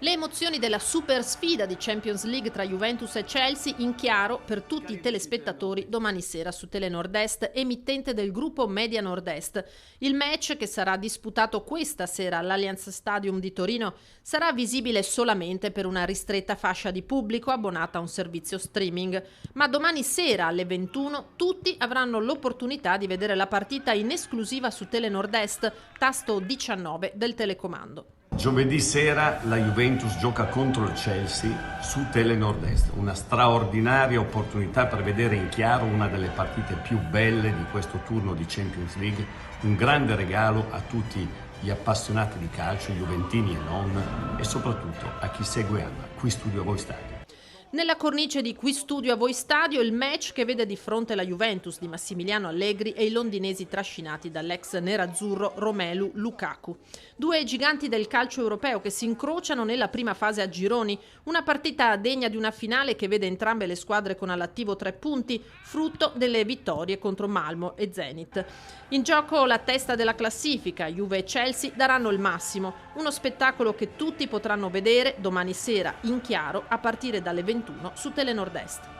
Le emozioni della super sfida di Champions League tra Juventus e Chelsea in chiaro per tutti i telespettatori domani sera su Telenord Est, emittente del gruppo Media Nord-Est. Il match, che sarà disputato questa sera all'Allianz Stadium di Torino, sarà visibile solamente per una ristretta fascia di pubblico abbonata a un servizio streaming. Ma domani sera alle 21 tutti avranno l'opportunità di vedere la partita in esclusiva su Telenord Est, tasto 19 del telecomando. Giovedì sera la Juventus gioca contro il Chelsea su Telenord Est, una straordinaria opportunità per vedere in chiaro una delle partite più belle di questo turno di Champions League, un grande regalo a tutti gli appassionati di calcio, juventini e non, e soprattutto a chi segue Qui Studio a Voi Stadio. Nella cornice di Qui Studio a Voi Stadio, il match che vede di fronte la Juventus di Massimiliano Allegri e i londinesi trascinati dall'ex nerazzurro Romelu Lukaku. Due giganti del calcio europeo che si incrociano nella prima fase a gironi, una partita degna di una finale che vede entrambe le squadre con all'attivo 3 punti, frutto delle vittorie contro Malmo e Zenit. In gioco la testa della classifica, Juve e Chelsea daranno il massimo, uno spettacolo che tutti potranno vedere domani sera in chiaro a partire dalle 21 su Telenord Est.